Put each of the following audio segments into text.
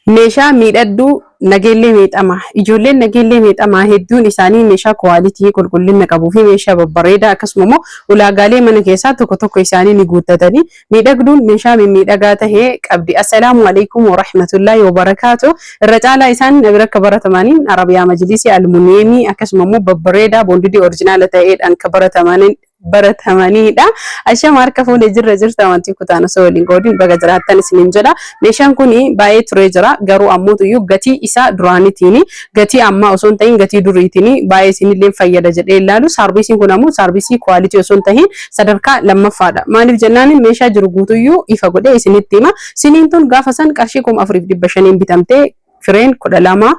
meeshaa miidhagduu nageellee miidhama ijoolleen nageellee miidhama hedduun isaanii meeshaa quality qulqullina qabuu fi meeshaa babbareedaa akkasumas immoo ulaagaalee mana keessaa tokko isaanii ni guuttatanii miidhagduun meeshaa miidhagaa tahee qabdi. Assalaamu alaykum wa rahmatullahi wa barakaatuh. Irra caalaa isaan akka baratamaniin Arabiyaa Majlisii Almuneemii akkasumas immoo babbareedaa boondidii oriijinaala ta'eedhaan kan baratamaniidha. Ashama harka fuudhee jirta wanti kutaana soo waliin qoodiin baga jiraattan isiniin jedha. Meeshaan kun baay'ee turee jira garuu ammoo iyyuu gatii isaa duraanitiin gatii ammaa osoo hin ta'in gatii duriitiin baay'ee isinillee fayyada jedhee ilaalu. Saarbiisiin kun ammoo saarbiisii quality osoo hin ta'in sadarkaa lammaffaadha. Maaliif jennaan meeshaa jiru guutuyyuu ifa godhee isinitti hima. Siniin tun gaafa san qarshii 4500 bitamtee fireen 12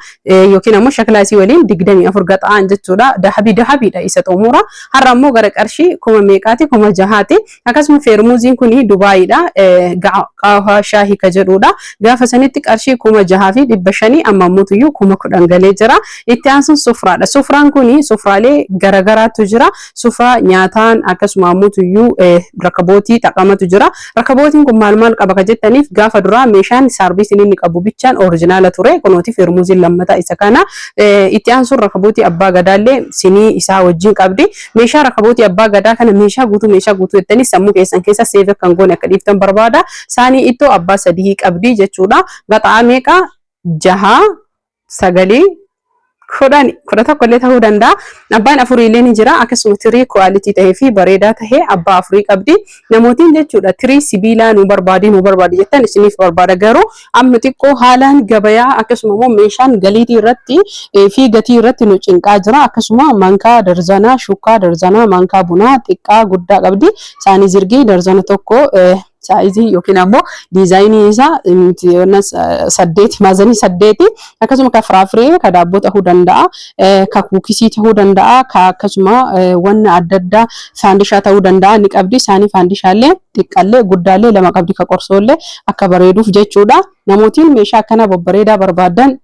yookiin ammoo shaklaasii waliin 24 gaxaan jechuudha. Dahabiidha isa xumura. Har'a ammoo gara qarshii 1600 akkasuma feermuuziin kun Dubaayiidha. Qaahwa shaahii ka jedhudha. Gaafa sanitti qarshii 6500 amma ammuutuyyuu 10,000 galee jira. Itti aansuun sufraadha. Sufraan kun sufraalee garagaraatu jira. Sufraa nyaataan akkasuma ammuutuyyuu rakabootii taqamatu jira. Rakabootiin kun maal qaba ka jettaniif gaafa duraa meeshaan saarbiisiin inni qabu bichaan oriijinaala ture. Kunooti feermuuziin lammataa isa kana itti aansuun rakabootii abbaa gadaallee sinii isaa wajjin qabdi. Meeshaa rakabootii abbaa gadaa kana meeshaa guutuu jettanii sammuu keessan keessa seef kan goone akka dhiiftan barbaada. Saanii ittoo abbaa sadii qabdi jechuudha. Gaxaa meeqa 6 9 10 tokkollee ta'uu danda'a. Abbaan afurillee ni jira. Akkasuma tirii quality tahee fi bareedaa tahee abbaa afurii qabdi. Namootiin jechuudha tirii sibiilaa nu barbaadi jettan isiniif barbaada garuu amma xiqqoo haalaan gabayaa akkasuma immoo meeshaan galiitii irratti fi gatii irratti nu cinqaa jira. Akkasuma mankaa darzanaa shuukaa darzanaa mankaa bunaa xiqqaa guddaa qabdi. Saanii zirgii darzana tokko saayizii yookiin ammoo diizaayinii isaa 8 maazanii 8 akkasuma ka firaafiree ka daabboo ta'uu danda'a ka kuukisii ta'uu danda'a ka akkasuma wanna adda addaa faandishaa ta'uu danda'a ni qabdi. Saanii faandishaallee xiqqaallee guddaallee lama qabdi ka qorsoollee akka bareeduuf jechuudha. Namootiin meeshaa akkana babbareedaa barbaadan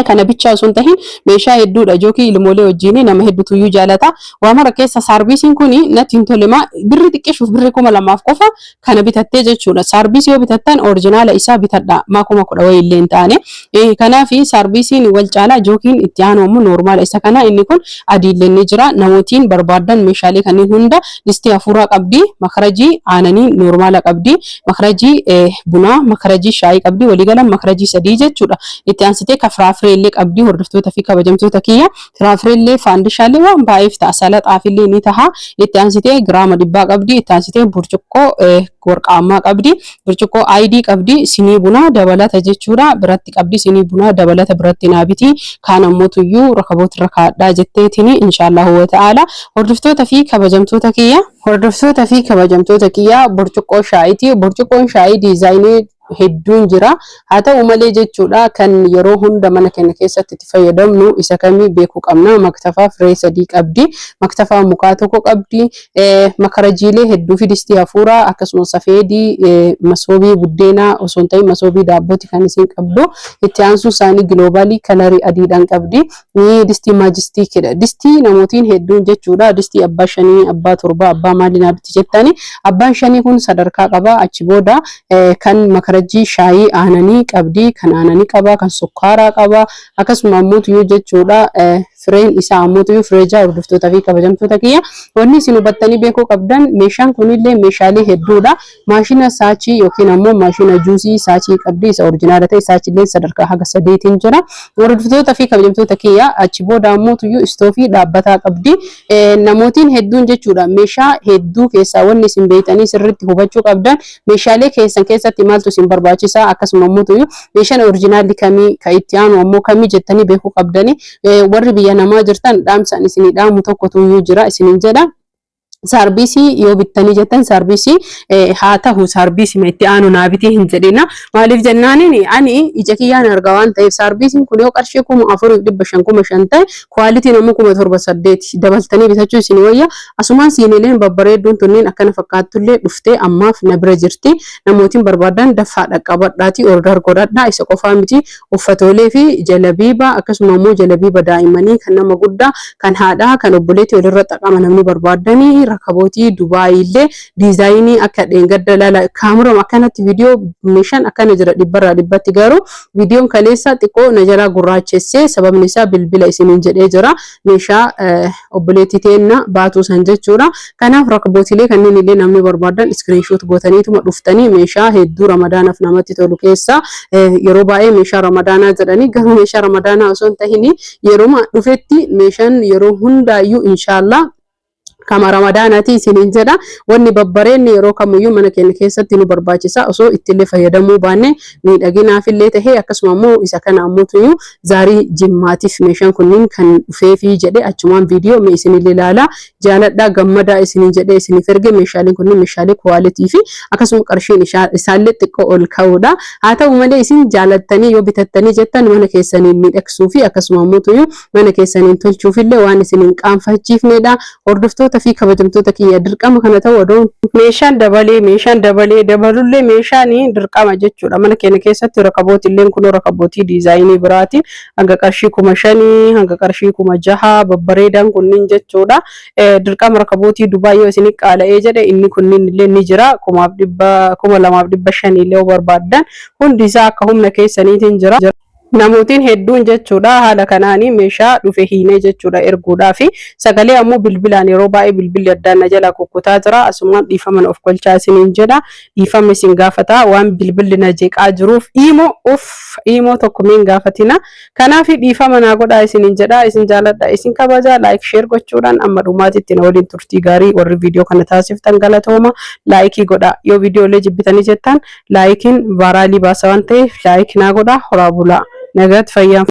kana bicha osoo hin tahin meeshaa hedduudha jookii ilmoolee wajjin nama hedduutu iyyuu jaalata. Waamara keessa saarbiisiin kun natti hin tolema birri xiqqeeshuuf birri 2000 qofa kana bitattee jechuudha. Saarbiisii yoo bitattan oriijinaala isaa bitadha maa 10,000 wayii illee hin taane. Kanaaf saarbiisiin wal caalaa jookiin itti aanu ammoo noormaala isa kana inni kun adiillee ni jira. Namootiin barbaadan meeshaalee kanneen hunda distii hafuuraa qabdi. Makarajii aananii noormaala qabdi. Makarajii bunaa makarajii shaayii qabdi. Waliigalaan makarajii 3 jechuudha. Itti aansitee firaafiree qabdi. Hordoftoota fi kabajamtoota kiyya firaafiree faandishaalee waan baay'eef ta'a. Salaxaafillee ni taha. Itti aansitee giraama 100 qabdi. Itti aansitee burcuqqoo warqaamaa qabdi. Burcuqqoo ID qabdi. Sinii bunaa dabalata jechuudha. Biratti qabdi sinii bunaa dabalata biratti naabiti. Kaan ammootuyyuu rakaboota rakaadhaa jetteetini inshaallahu wa ta'ala. Hordoftoota fi kabajamtoota kiyya burcuqqoo shaayiiti. Burcuqqoon shaayii diizaayinii hedduun jira. Haa ta'u malee jechuudha kan yeroo hunda mana keenya keessatti itti fayyadamnu isa kamii beekuu qabna. Maktafaa firee 3 qabdi. Maktafaa mukaa tokko qabdi. Makarajiilee hedduu fi distii hafuuraa akkasumas safeedii masoobii buddeenaa osoo hin ta'in masoobii daabbooti kan isin qabdu. Itti aansuu isaanii giloobaalii kalarii adiidhaan qabdi. Distii maajistiikidha. Distii namootiin hedduun jechuudha. Distii abbaa 5 abbaa 7 abbaa maalii naabitti jettani. Abbaan 5 kun sadarkaa qaba. Achi booda kan makarajii shaayii aananii qabdi. Kan aananii qaba. Kan sukkaaraa qaba. Akkasuma ammoo jechuudha fireen isaa ammoo fireejaa hordoftoota fi kabajamtoota kiyya. Wanni isin hubattanii beekuu qabdan meeshaan kunillee meeshaalee hedduudha. Maashina saachii yookiin ammoo maashina juusii saachii qabdi. Isa oriijinaala ta'e saachiillee sadarkaa haga 8 jira. Hordoftoota fi kabajamtoota kiyya achi booda ammoo istoofii dhaabbataa qabdi. Namootiin hedduun jechuudha meeshaa hedduu keessaa wanni isin beektanii sirriitti hubachuu qabdan meeshaalee keessan keessatti maaltu isin barbaachisaa akkasuma ammoo meeshaan oriijinaalli kamii ka itti aanu ammoo kamii jettanii beekuu qabdani. Warri biyya namaa jirtan dhaamsaan isinii dhaamu tokkotu iyyuu jira isiniin jedha. Saarbiisii yoo bittanii jettan saarbiisii haa ta'u saarbiisii itti aanu naabitii hin jedhina. Maaliif jennaaniin ani ija kiyyaan argaa waan ta'eef saarbiisiin kun yoo qarshii 4,500 ta'e kwaalitiin ammoo 7,800 dabaltanii bitachuu isin wayya. Asumaan siineleen babbareedduun tunneen akkana fakkaatullee dhuftee ammaaf na bira jirti. Namootiin barbaadan daffaadha qabadhaati order godhadhaa. Isa qofaa miti uffatoolee fi jalabiiba akkasuma ammoo jalabiiba daa'immanii kan nama guddaa kan haadhaa kan obboleetii walirra xaqama namni barbaadanii rakabooti Dubai illee diizaayinii akka dheengadda lala kaamera akkanatti viidiyoo meeshaan akkana jira dhibbarraa dhibbatti garuu viidiyoon kaleessa xiqqoo na jala gurraachessee sababni isaa bilbila isiniin jedhee jira meeshaa obboleettii teenna baatu san jechuudha kanaaf rakabootilee kanneen illee namni barbaadan screenshot gootaniituma dhuftanii meeshaa hedduu ramadaanaaf namatti tolu keessa yeroo baay'ee meeshaa ramadaanaa jedhanii garuu meeshaa ramadaanaa osoo hin tahin yeroo dhufetti meeshaan yeroo hundaayyuu inshallah kama ramadaanaati isiniin jedha wanni babbareenni yeroo kamiyyuu mana keenya keessatti nu barbaachisa osoo ittillee fayyadamuu baanne miidhaginaaf illee tahee akkasuma immoo isa kana ammuutu zaarii jimmaatiif meeshaan kunniin kan dhufeefi jedhe achumaan viidiyoo mee isinillee ilaala jaaladha gammadaa isiniin jedhe isiniif erge meeshaaleen kunniin meeshaalee kwaalitii fi akkasuma qarshiin isaallee xiqqoo ol ka'uudha haa ta'u malee isin jaalattanii yoo bitattanii jettan mana keessaniin miidhagsuu fi akkasuma ammuutu mana keessaniin tolchuuf illee waan isiniin qaanfachiifnedha hordoftoota fi kabajamtoota kiyya dirqama kana ta'u odoo meeshaan dabalee dabalullee meeshaan dirqama jechuudha mana keenya keessatti rakabootilleen kun rakabootii diizaayinii biraatiin hanga qarshii 5,000 hanga qarshii 6,000 babbareedan kunniin jechuudha dirqama rakabootii Dubaay yoo isin qaala'ee jedhe inni kunniin illee ni jira 2,500 illee barbaadan hundi isaa akka humna keessaniitiin jira namootni hedduun jechuudha haala kanaanii meeshaa dhufe hiinee jechuudha erguudhaa fi sagalee ammoo bilbilaan yeroo baay'ee bilbilli addaan na jala kukkutaa jira asumaan dhiifaman of golchaa isiniin jedha dhiifame isin gaafata waan bilbilli na jeeqaa jiruuf imo tokko min gaafatina kanaaf dhiifama na godhaa isiniin jedha isin jaaladha isin kabaja like share gochuudhaan amma dhumaatitti na waliin turtii gaarii warri viidiyoo kana taasiftan galatooma like godhaa yoo viidiyoolee jibbitanii jettan likein vaaraalii baasa waan ta'eef like na godhaa horaa bulaa nagat fayyam